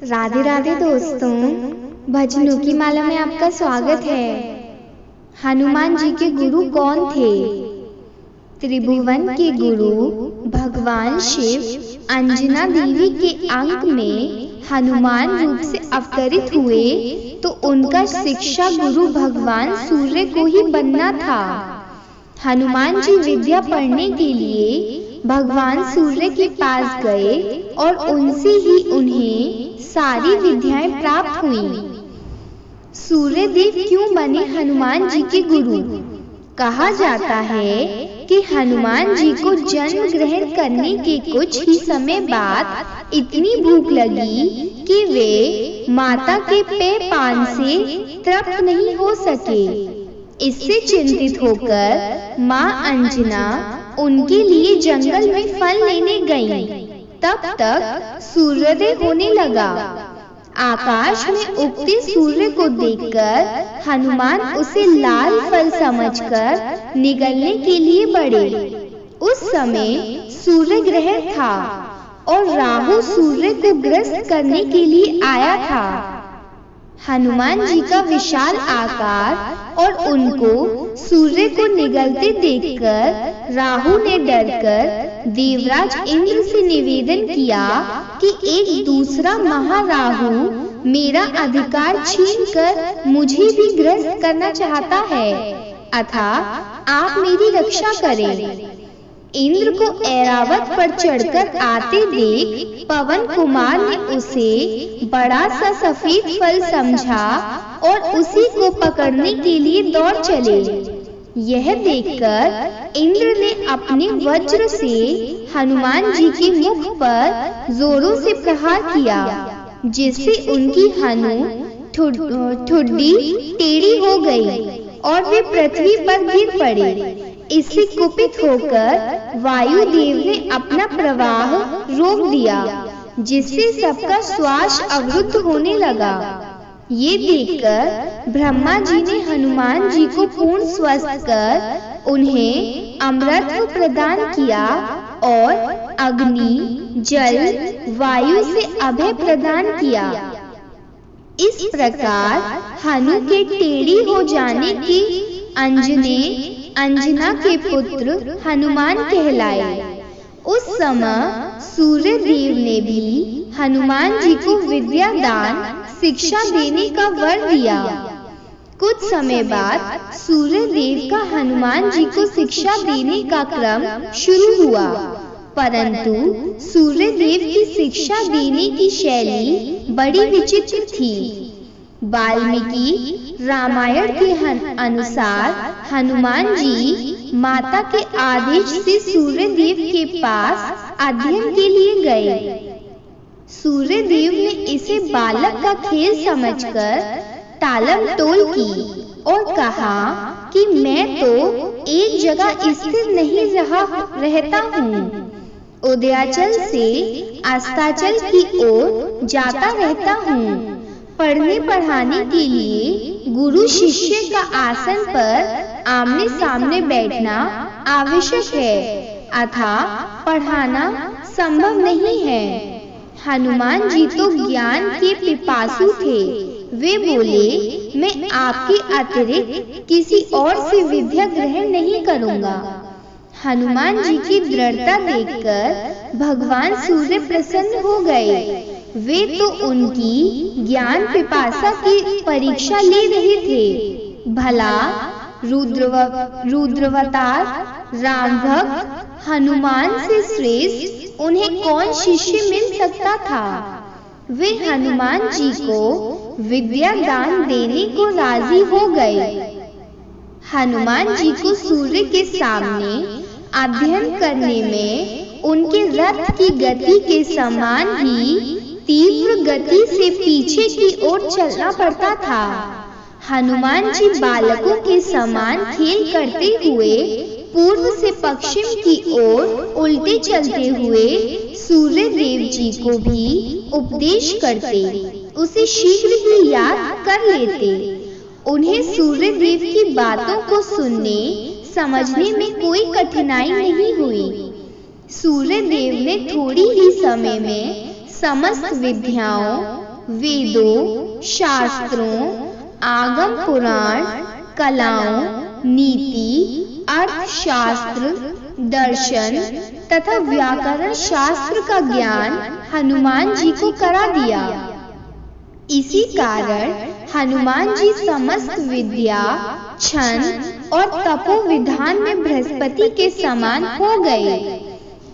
राधे राधे दोस्तों, भजनों की माला में आपका स्वागत है। हनुमान जी के गुरु कौन थे? त्रिभुवन के गुरु भगवान शिव अंजना देवी के अंक में हनुमान रूप से अवतरित हुए, तो उनका शिक्षा गुरु भगवान सूर्य को ही बनना था। हनुमान जी विद्या पढ़ने के लिए भगवान सूर्य के पास गए और उनसे ही उन्हें सारी विद्याएं प्राप्त हुई। सूर्य देव क्यों बने हनुमान जी के गुरु? कहा जाता है कि हनुमान जी को जन्म ग्रहण करने के कुछ ही समय बाद इतनी भूख लगी कि वे माता के पेय पान से तृप्त नहीं हो सके। इससे चिंतित होकर माँ अंजना उनके लिए जंगल में फल लेने गईं। तब तक सूर्योदय होने लगा। आकाश में उगते सूर्य को देखकर हनुमान उसे लाल फल समझकर निगलने के लिए बढ़े। उस समय सूर्य ग्रहण था और राहु सूर्य को ग्रस्त करने के लिए आया था। हनुमान जी का विशाल आकार और उनको सूर्य को निगलते देखकर राहु ने डरकर देवराज इंद्र से निवेदन किया कि एक दूसरा महाराहु मेरा अधिकार छीनकर मुझे भी ग्रस्त करना चाहता है, अतः आप मेरी रक्षा करें। इंद्र को ऐरावत पर चढ़कर आते देख पवन कुमार ने उसे बड़ा सा सफेद फल समझा और उसी को पकड़ने के लिए दौड़ चले। यह देखकर इंद्र ने अपने वज्र से हनुमान जी के मुख पर जोरों से प्रहार किया, जिससे उनकी ठुड्डी टेढ़ी हो गई और वे पृथ्वी पर गिर पड़े। इससे कुपित होकर वायुदेव ने अपना प्रवाह रोक दिया, जिससे सबका श्वास अवरुद्ध होने लगा। ये देखकर ब्रह्मा जी ने हनुमान जी को पूर्ण स्वस्थ कर उन्हें अमृत प्रदान किया और अग्नि, जल, वायु से अभय प्रदान किया। इस प्रकार हनु के टेढ़ी हो जाने की अंजना के पुत्र हनुमान कहलाए। उस समय सूर्य देव ने भी हनुमान जी को विद्या दान शिक्षा देने का वर दिया। कुछ समय बाद सूर्य देव का हनुमान जी को शिक्षा देने का क्रम शुरू हुआ, परंतु सूर्य देव की शिक्षा देने की शैली बड़ी विचित्र थी। वाल्मीकि रामायण के अनुसार हनुमान जी माता के आदेश से सूर्य देव के पास अध्ययन के लिए गए। सूर्य देव ने इसे बालक का खेल समझकर टालम टोल की और कहा कि मैं तो एक जगह स्थिर नहीं रहता हूँ, उदयाचल से अस्ताचल की ओर जाता रहता हूँ। पढ़ने पढ़ाने के लिए गुरु शिष्य का आसन पर आमने सामने बैठना आवश्यक है, अतः पढ़ाना संभव नहीं है। हनुमान जी तो ज्ञान के पिपासु थे। वे बोले, मैं आपके अतिरिक्त किसी और से विद्या ग्रहण नहीं करूँगा। हनुमान जी की दृढ़ता देखकर भगवान सूर्य प्रसन्न हो गए। वे तो उनकी ज्ञान पिपासा की परीक्षा ले रहे थे। भला रुद्रवतार रामभक्त हनुमान से श्रेष्ठ उन्हें कौन शिष्य मिल सकता था? वे हनुमान जी को विद्या दान देने को राजी हो गए। हनुमान जी को सूर्य के सामने अध्ययन करने में उनके रथ की गति के समान ही तीव्र गति से पीछे की ओर चलना पड़ता था। हनुमान जी बालकों के समान खेल करते हुए पूर्व से पश्चिम की ओर उल्टे चलते हुए सूर्य देव जी को भी उपदेश करते, उसे शीघ्र ही याद कर लेते। उन्हें सूर्य देव की बातों को सुनने समझने में कोई कठिनाई नहीं हुई। सूर्य देव ने थोड़ी ही समय में समस्त विद्याओं वेदों, शास्त्रों, आगम पुराण, कलाओं, नीति, अर्थशास्त्र, दर्शन तथा व्याकरण शास्त्र का ज्ञान हनुमान जी को करा दिया। इसी कारण हनुमान जी समस्त विद्या, छंद और तपोविधान में बृहस्पति के समान हो गए।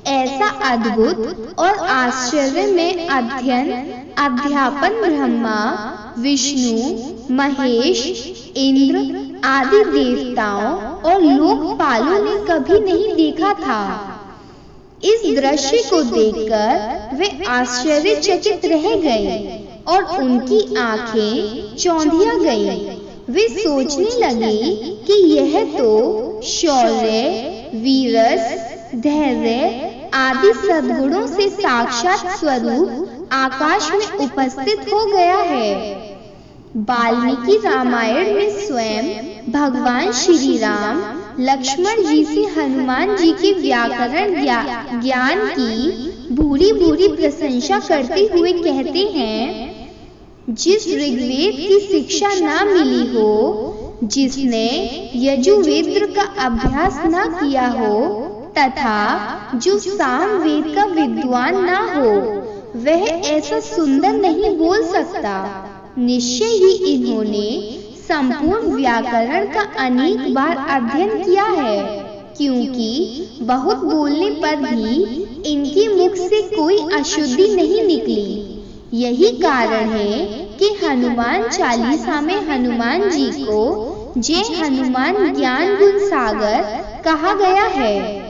ऐसा अद्भुत और आश्चर्य में अध्ययन अध्यापन ब्रह्मा, विष्णु, महेश, इंद्र आदि देवताओं और लोकपालों ने कभी नहीं देखा था। इस दृश्य को देखकर वे आश्चर्यचकित रह गए और उनकी आंखें चौंधिया गईं। वे सोचने लगे कि यह तो शौर्य, वीरस, धैर्य आदि सद्गुणों से साक्षात स्वरूप आकाश में उपस्थित हो गया है। वाल्मीकि रामायण में स्वयं भगवान श्री राम लक्ष्मण जी से हनुमान जी के व्याकरण ज्ञान की भूरी भूरी प्रशंसा करते हुए कहते हैं, जिस ऋग्वेद की शिक्षा ना मिली हो, जिसने यजुर्वेद का अभ्यास ना किया हो तथा जो सामवेद का विद्वान ना हो, वह ऐसा सुंदर नहीं बोल सकता। निश्चय ही इन्होंने संपूर्ण व्याकरण का अनेक बार अध्ययन किया है, क्योंकि बहुत बोलने पर भी इनके मुख से कोई अशुद्धि नहीं निकली। यही कारण है कि हनुमान चालीसा में हनुमान जी को जय हनुमान ज्ञान गुण सागर कहा गया है।